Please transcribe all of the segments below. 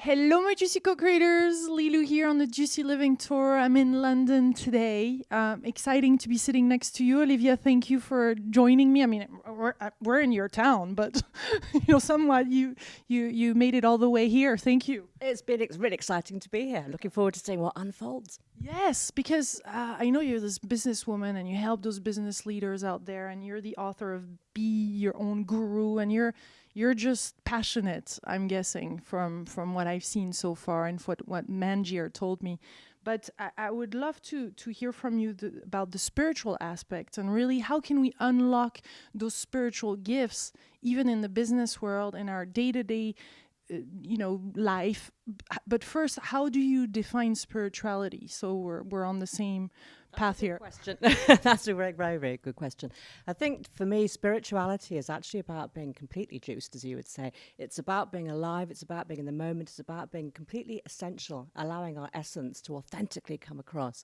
Hello, my Juicy Co-creators. Lilou here on the Juicy Living Tour. I'm in London today. Exciting to be sitting next to you, Olivia. Thank you for joining me. I mean, we're in your town, but somewhat you made it all the way here. Thank you. It's really exciting to be here. Looking forward to seeing what unfolds. Yes, because I know you're this businesswoman and you help those business leaders out there, and you're the author of Be Your Own Guru, and you're just passionate, I'm guessing, from what I've seen so far and what Manjir told me. But I would love to hear from you about the spiritual aspect, and really how can we unlock those spiritual gifts even in the business world, in our day-to-day life. But first, how do you define spirituality? So we're on the same path here. Question. That's a very, very, very good question. I think for me, spirituality is actually about being completely juiced, as you would say. It's about being alive. It's about being in the moment. It's about being completely essential, allowing our essence to authentically come across.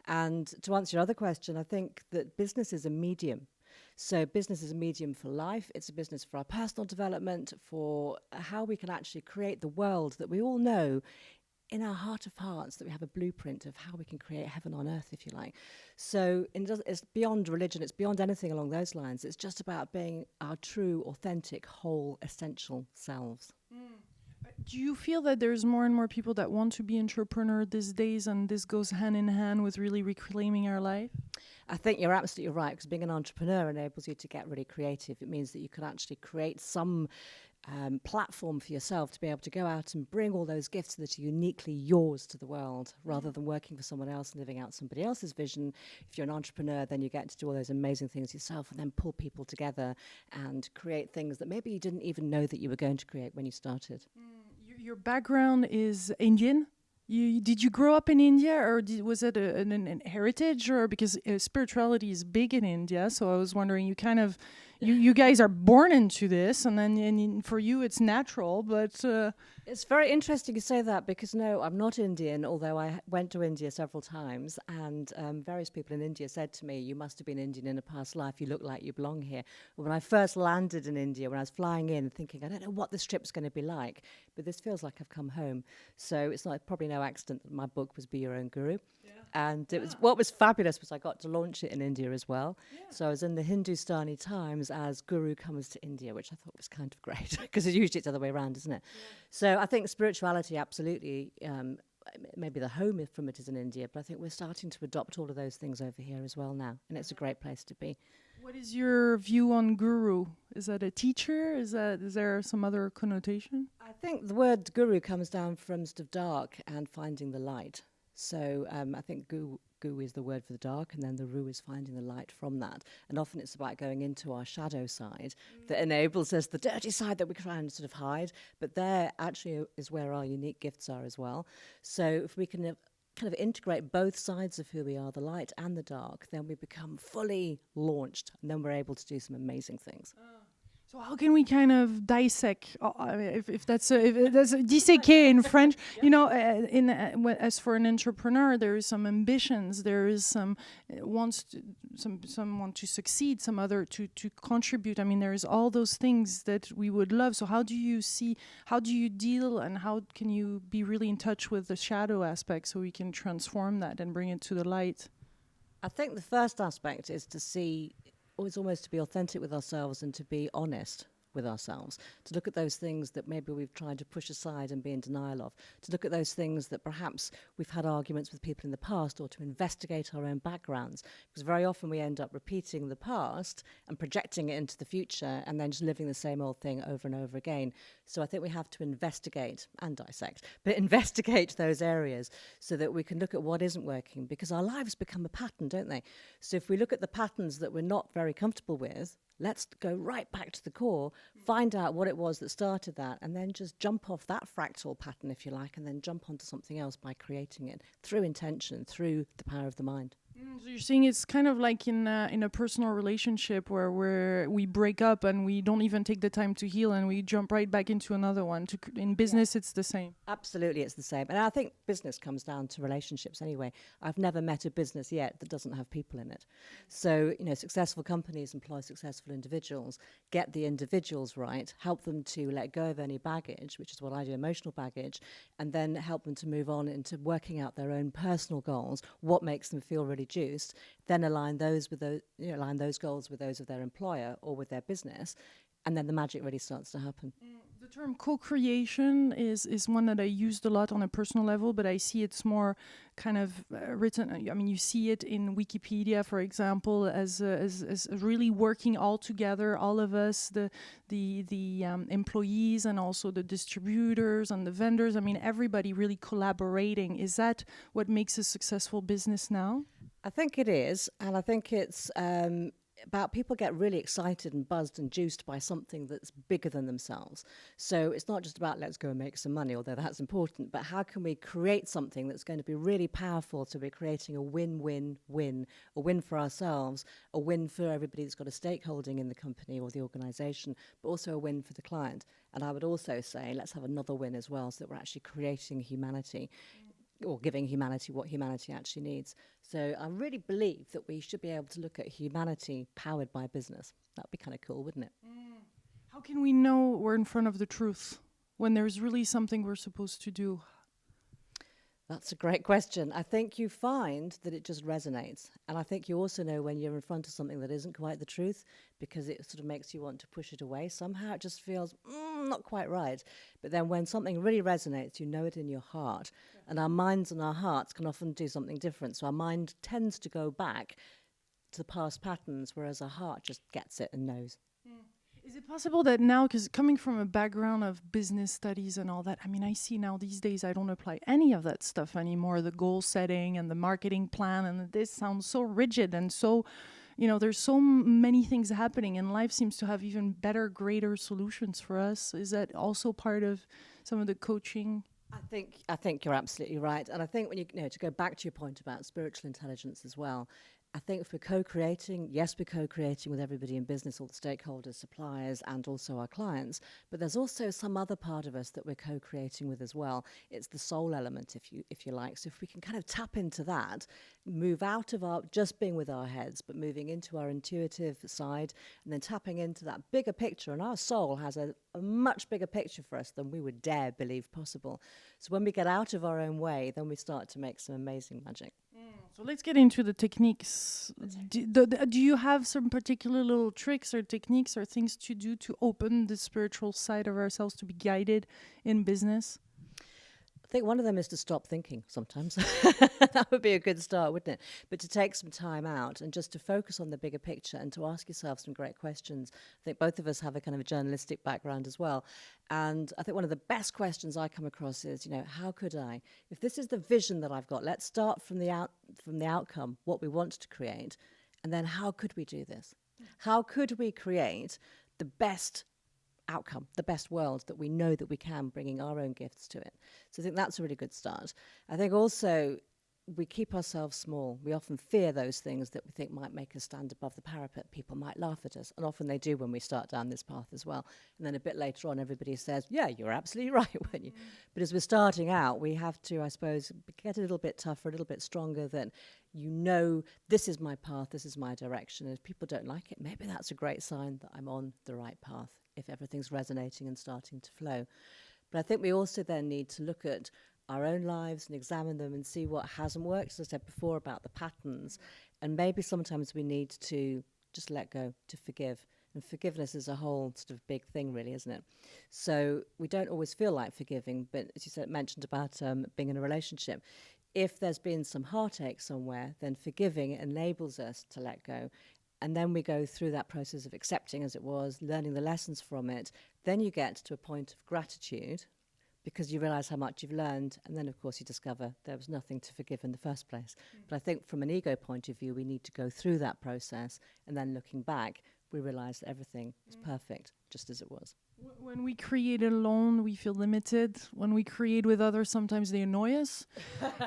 And to answer your other question, I think that business is a medium. So business is a medium for life. It's a business for our personal development, for how we can actually create the world that we all know in our heart of hearts, that we have a blueprint of how we can create heaven on earth, if you like. So it's beyond religion. It's beyond anything along those lines. It's just about being our true, authentic, whole, essential selves. Do you feel that there's more and more people that want to be entrepreneur these days, and this goes hand in hand with really reclaiming our life? I think you're absolutely right, because being an entrepreneur enables you to get really creative. It means that you can actually create some platform for yourself to be able to go out and bring all those gifts that are uniquely yours to the world, rather than working for someone else and living out somebody else's vision. If you're an entrepreneur, then you get to do all those amazing things yourself and then pull people together and create things that maybe you didn't even know that you were going to create when you started. Your background is Indian. Did you grow up in India, or was it an heritage, or because spirituality is big in India? So I was wondering, you guys are born into this, and then for you it's natural, but it's very interesting you say that, because no, I'm not Indian, although I went to India several times, and various people in India said to me, you must have been Indian in a past life, you look like you belong here. When I first landed in India, when I was flying in, thinking, I don't know what this trip's going to be like, but this feels like I've come home. So it's probably no accident that my book was Be Your Own Guru. Yeah. And what was fabulous was I got to launch it in India as well. Yeah. So I was in the Hindustani Times as Guru Comes to India, which I thought was kind of great, because usually it's the other way around, isn't it? Yeah. So I think spirituality absolutely, maybe the home from it is in India, but I think we're starting to adopt all of those things over here as well now, and it's a great place to be. What is your view on guru? Is that a teacher? Is there some other connotation? I think the word guru comes down from sort of dark and finding the light. So I think gu is the word for the dark, and then the ru is finding the light from that. And often it's about going into our shadow side that enables us, the dirty side that we try and sort of hide. But there actually is where our unique gifts are as well. So if we can kind of integrate both sides of who we are, the light and the dark, then we become fully launched, and then we're able to do some amazing things. So how can we kind of dissect, if that's disséquer in French, yeah. As for an entrepreneur, there is some ambitions, there is some want to succeed, some other to contribute. I mean, there is all those things that we would love. So how do you deal, and how can you be really in touch with the shadow aspect so we can transform that and bring it to the light? I think the first aspect is to see, it's almost to be authentic with ourselves and to be honest with ourselves, to look at those things that maybe we've tried to push aside and be in denial of, to look at those things that perhaps we've had arguments with people in the past, or to investigate our own backgrounds, because very often we end up repeating the past and projecting it into the future, and then just living the same old thing over and over again. So I think we have to investigate and dissect, but investigate those areas so that we can look at what isn't working, because our lives become a pattern, don't they? So if we look at the patterns that we're not very comfortable with, let's go right back to the core, find out what it was that started that, and then just jump off that fractal pattern, if you like, and then jump onto something else by creating it through intention, through the power of the mind. So you're saying it's kind of like in a personal relationship where we break up and we don't even take the time to heal and we jump right back into another one. In business, it's the same. Absolutely, it's the same. And I think business comes down to relationships anyway. I've never met a business yet that doesn't have people in it. So, successful companies employ successful individuals, get the individuals right, help them to let go of any baggage, which is what I do, emotional baggage, and then help them to move on into working out their own personal goals, what makes them feel really juiced, then align those goals with those of their employer or with their business, and then the magic really starts to happen. The term co-creation is one that I used a lot on a personal level, but I see it's more kind of written. I mean, you see it in Wikipedia, for example, as really working all together, all of us, the employees and also the distributors and the vendors. I mean, everybody really collaborating. Is that what makes a successful business now? I think it is, and I think it's about people get really excited and buzzed and juiced by something that's bigger than themselves. So it's not just about let's go and make some money, although that's important, but how can we create something that's going to be really powerful, so we're creating a win-win-win, a win for ourselves, a win for everybody that's got a stakeholding in the company or the organization, but also a win for the client. And I would also say let's have another win as well, so that we're actually creating humanity. Or giving humanity what humanity actually needs. So I really believe that we should be able to look at humanity powered by business. That would be kind of cool, wouldn't it? How can we know we're in front of the truth when there's really something we're supposed to do? That's a great question. I think you find that it just resonates. And I think you also know when you're in front of something that isn't quite the truth, because it sort of makes you want to push it away. Somehow it just feels not quite right. But then when something really resonates, you know it in your heart. Yeah. And our minds and our hearts can often do something different. So our mind tends to go back to the past patterns, whereas our heart just gets it and knows. Is it possible that now, because coming from a background of business studies and all that, I mean, I see now these days I don't apply any of that stuff anymore, the goal setting and the marketing plan, and this sounds so rigid and so, there's so many things happening, and life seems to have even better, greater solutions for us. Is that also part of some of the coaching? I think you're absolutely right. And I think when to go back to your point about spiritual intelligence as well, I think if we're co-creating, yes, we're co-creating with everybody in business, all the stakeholders, suppliers, and also our clients, but there's also some other part of us that we're co-creating with as well. It's the soul element, if you like. So if we can kind of tap into that, move out of our just being with our heads, but moving into our intuitive side, and then tapping into that bigger picture. And our soul has a much bigger picture for us than we would dare believe possible. So when we get out of our own way, then we start to make some amazing magic. So let's get into the techniques. Do you have some particular little tricks or techniques or things to do to open the spiritual side of ourselves to be guided in business? I think one of them is to stop thinking sometimes. That would be a good start, wouldn't it? But to take some time out and just to focus on the bigger picture and to ask yourself some great questions. I think both of us have a kind of a journalistic background as well. And I think one of the best questions I come across is, how could I, if this is the vision that I've got, let's start from the outcome, what we want to create, and then how could we do this? How could we create the best outcome, the best world that we know that we can, bringing our own gifts to it? So I think that's a really good start. I think also we keep ourselves small. We often fear those things that we think might make us stand above the parapet. People might laugh at us, and often they do when we start down this path as well. And then a bit later on, everybody says, yeah, you're absolutely right, weren't you? But as we're starting out, we have to, I suppose, get a little bit tougher, a little bit stronger, that this is my path, this is my direction. And if people don't like it, maybe that's a great sign that I'm on the right path, if everything's resonating and starting to flow. But I think we also then need to look at our own lives and examine them and see what hasn't worked, as I said before, about the patterns. And maybe sometimes we need to just let go, to forgive. And forgiveness is a whole sort of big thing, really, isn't it? So we don't always feel like forgiving, but as you said, mentioned about being in a relationship, if there's been some heartache somewhere, then forgiving enables us to let go. And then we go through that process of accepting as it was, learning the lessons from it. Then you get to a point of gratitude because you realize how much you've learned. And then, of course, you discover there was nothing to forgive in the first place. But I think from an ego point of view, we need to go through that process. And then looking back, we realize that everything is perfect just as it was. When we create alone, we feel limited. When we create with others, sometimes they annoy us.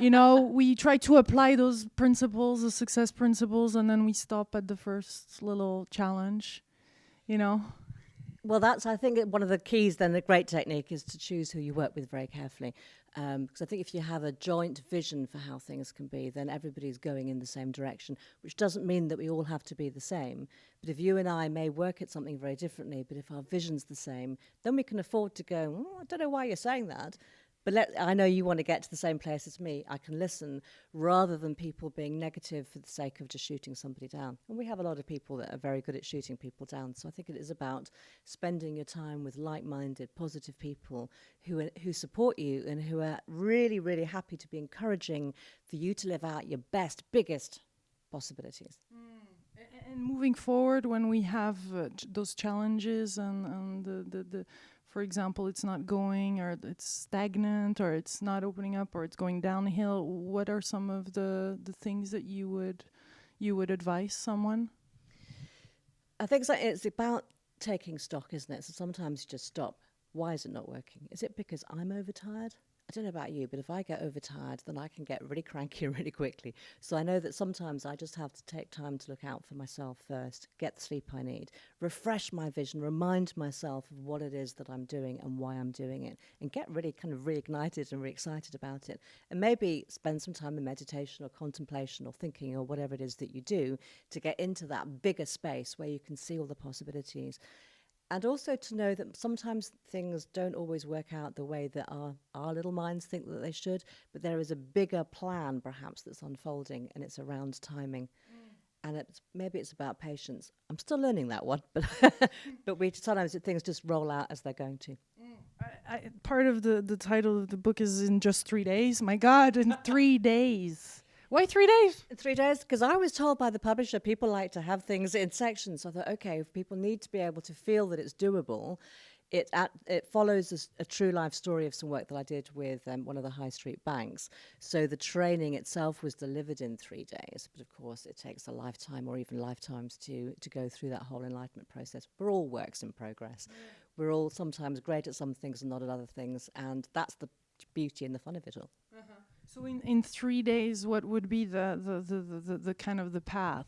We try to apply those principles, the success principles, and then we stop at the first little challenge, Well, that's, I think, one of the keys then, a great technique is to choose who you work with very carefully. Because I think if you have a joint vision for how things can be, then everybody's going in the same direction, which doesn't mean that we all have to be the same. But if you and I may work at something very differently, but if our vision's the same, then we can afford to go, I don't know why you're saying that. But I know you want to get to the same place as me. I can listen rather than people being negative for the sake of just shooting somebody down. And we have a lot of people that are very good at shooting people down. So I think it is about spending your time with like-minded, positive people who support you and who are really, really happy to be encouraging for you to live out your best, biggest possibilities. And moving forward, when we have those challenges and the for example, it's not going, or it's stagnant, or it's not opening up, or it's going downhill, what are some of the things that you would advise someone? I think it's about taking stock, isn't it? So sometimes you just stop. Why is it not working? Is it because I'm overtired? I don't know about you, but if I get overtired, then I can get really cranky really quickly. So I know that sometimes I just have to take time to look out for myself first, get the sleep I need, refresh my vision, remind myself of what it is that I'm doing and why I'm doing it, and get really kind of reignited and re-excited about it. And maybe spend some time in meditation or contemplation or thinking or whatever it is that you do to get into that bigger space where you can see all the possibilities. And also to know that sometimes things don't always work out the way that our little minds think that they should, but there is a bigger plan perhaps that's unfolding, and it's around timing. And maybe it's about patience. I'm still learning that one, but but sometimes things just roll out as they're going to. Part of the title of the book is in just 3 days. My God, in 3 days. Why 3 days? 3 days, because I was told by the publisher people like to have things in sections. So I thought, okay, if people need to be able to feel that it's doable, it follows a true life story of some work that I did with one of the high street banks. So the training itself was delivered in 3 days, but of course it takes a lifetime or even lifetimes to go through that whole enlightenment process. We're all works in progress. We're all sometimes great at some things and not at other things, and that's the beauty and the fun of it all. So in 3 days, what would be the kind of the path?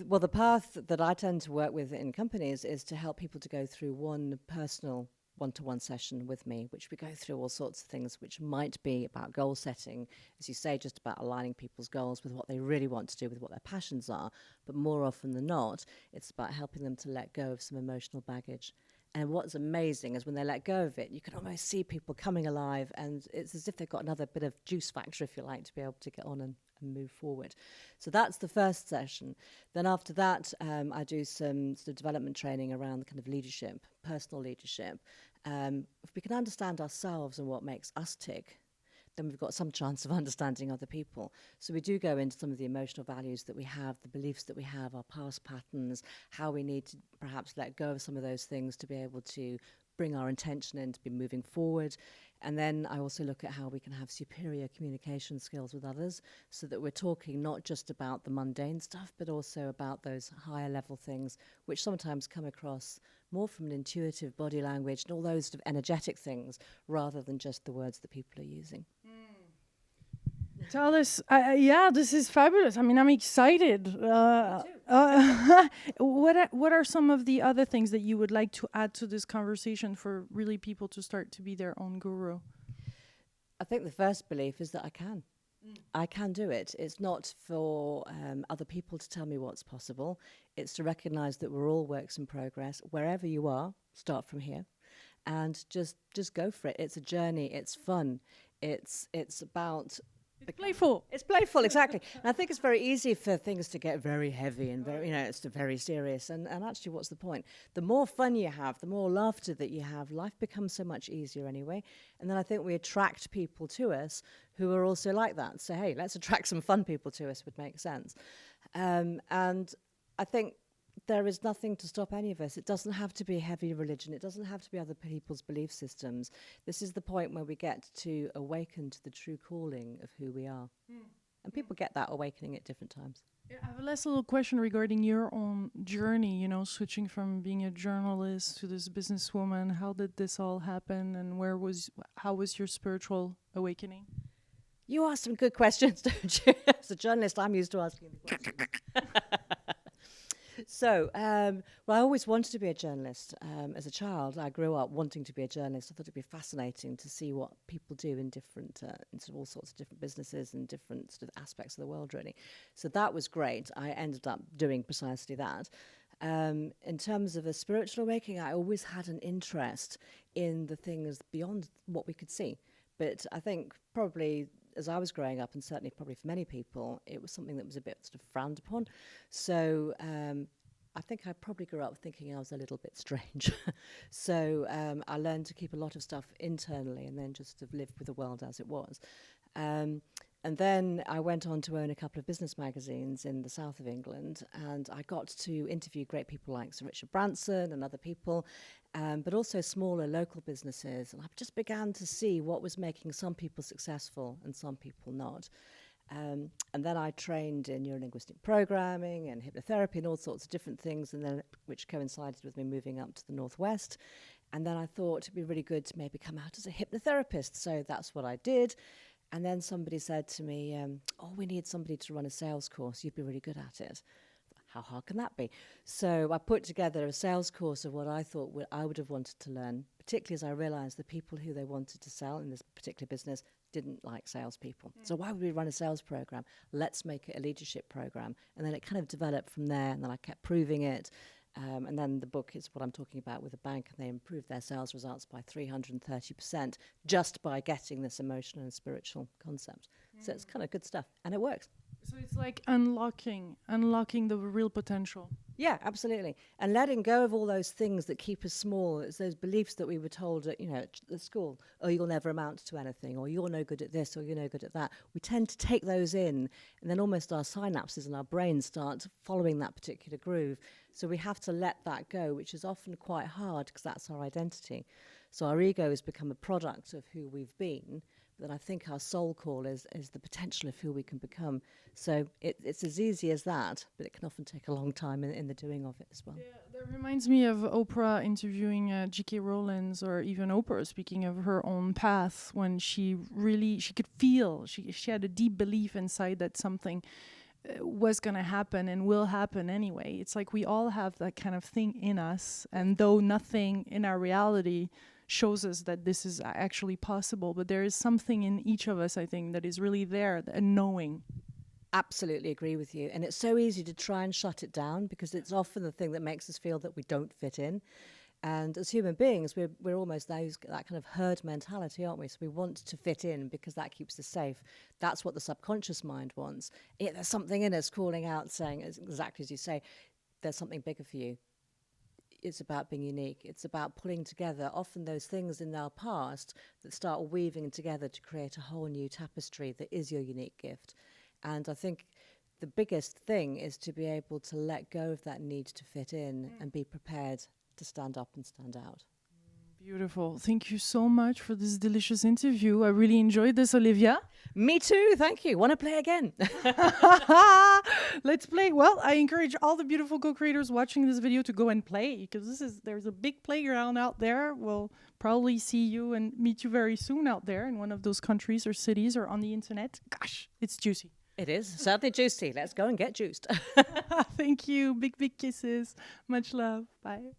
Well, the path that I tend to work with in companies is to help people to go through one personal one-to-one session with me, which we go through all sorts of things, which might be about goal setting, as you say, just about aligning people's goals with what they really want to do, with what their passions are. But more often than not, it's about helping them to let go of some emotional baggage. And what's amazing is when they let go of it, you can almost see people coming alive, and it's as if they've got another bit of juice factor, if you like, to be able to get on and move forward. So that's the first session. Then after that, I do some sort of development training around the kind of leadership, personal leadership. If we can understand ourselves and what makes us tick, then we've got some chance of understanding other people. So we do go into some of the emotional values that we have, the beliefs that we have, our past patterns, how we need to perhaps let go of some of those things to be able to bring our intention in to be moving forward. And then I also look at how we can have superior communication skills with others, so that we're talking not just about the mundane stuff, but also about those higher level things, which sometimes come across more from an intuitive body language and all those sort of energetic things, rather than just the words that people are using. Tell us, yeah, this is fabulous. I mean, I'm excited. What are some of the other things that you would like to add to this conversation for really people to start to be their own guru? I think the first belief is that I can. I can do it. It's not for other people to tell me what's possible. It's to recognize that we're all works in progress. Wherever you are, start from here, and just go for it. It's a journey. It's fun. It's about... It's playful. It's playful, exactly. And I think it's very easy for things to get very heavy and very, it's very serious. And actually, what's the point? The more fun you have, the more laughter that you have, life becomes so much easier anyway. And then I think we attract people to us who are also like that. So, hey, let's attract some fun people to us would make sense. And I think there is nothing to stop any of us. It doesn't have to be heavy religion. It doesn't have to be other people's belief systems. This is the point where we get to awaken to the true calling of who we are. And people get that awakening at different times. Yeah, I have a last little question regarding your own journey, switching from being a journalist to this businesswoman. How did this all happen, and how was your spiritual awakening? You ask some good questions, don't you? As a journalist, I'm used to asking the questions. So, well, I always wanted to be a journalist. As a child, I grew up wanting to be a journalist. I thought it'd be fascinating to see what people do in different, in sort of all sorts of different businesses and different sort of aspects of the world, really. So that was great. I ended up doing precisely that. In terms of a spiritual awakening, I always had an interest in the things beyond what we could see. But I think probably as I was growing up, and certainly probably for many people, it was something that was a bit sort of frowned upon. So I think I probably grew up thinking I was a little bit strange. So I learned to keep a lot of stuff internally and then just sort of live with the world as it was. And then I went on to own a couple of business magazines in the south of England, and I got to interview great people like Sir Richard Branson and other people, but also smaller local businesses. And I just began to see what was making some people successful and some people not. And then I trained in neurolinguistic programming and hypnotherapy and all sorts of different things, and then which coincided with me moving up to the Northwest. And then I thought it'd be really good to maybe come out as a hypnotherapist. So that's what I did. And then somebody said to me, we need somebody to run a sales course. You'd be really good at it. How hard can that be? So I put together a sales course of what I thought I would have wanted to learn, particularly as I realized the people who they wanted to sell in this particular business didn't like salespeople. So why would we run a sales program? Let's make it a leadership program. And then it kind of developed from there, and then I kept proving it. And then the book is what I'm talking about with a bank, and they improved their sales results by 330% just by getting this emotional and spiritual concept. So it's kind of good stuff, and it works. So it's like unlocking the real potential. Yeah, absolutely. And letting go of all those things that keep us small. It's those beliefs that we were told at, at school. Oh, you'll never amount to anything, or you're no good at this, or you're no good at that. We tend to take those in, and then almost our synapses and our brains start following that particular groove. So we have to let that go, which is often quite hard because that's our identity. So our ego has become a product of who we've been. But I think our soul call is the potential of who we can become. So it's as easy as that, but it can often take a long time in the doing of it as well. Yeah, that reminds me of Oprah interviewing J.K. Rowling, or even Oprah speaking of her own path when she could feel, she had a deep belief inside that something was going to happen and will happen anyway. It's like we all have that kind of thing in us, and though nothing in our reality shows us that this is actually possible, but there is something in each of us, I think, that is really there, a knowing. Absolutely agree with you. And it's so easy to try and shut it down because it's often the thing that makes us feel that we don't fit in. And as human beings, we're almost that kind of herd mentality, aren't we? So we want to fit in because that keeps us safe. That's what the subconscious mind wants. There's something in us calling out, saying, exactly as you say, there's something bigger for you. It's about being unique. It's about pulling together often those things in our past that start weaving together to create a whole new tapestry that is your unique gift. And I think the biggest thing is to be able to let go of that need to fit in and be prepared to stand up and stand out. Beautiful. Thank you so much for this delicious interview. I really enjoyed this, Olivia. Me too. Thank you. Want to play again? Let's play. Well, I encourage all the beautiful co-creators watching this video to go and play, because there's a big playground out there. We'll probably see you and meet you very soon out there in one of those countries or cities or on the internet. Gosh, it's juicy. It is certainly juicy. Let's go and get juiced. Thank you. Big, big kisses. Much love. Bye.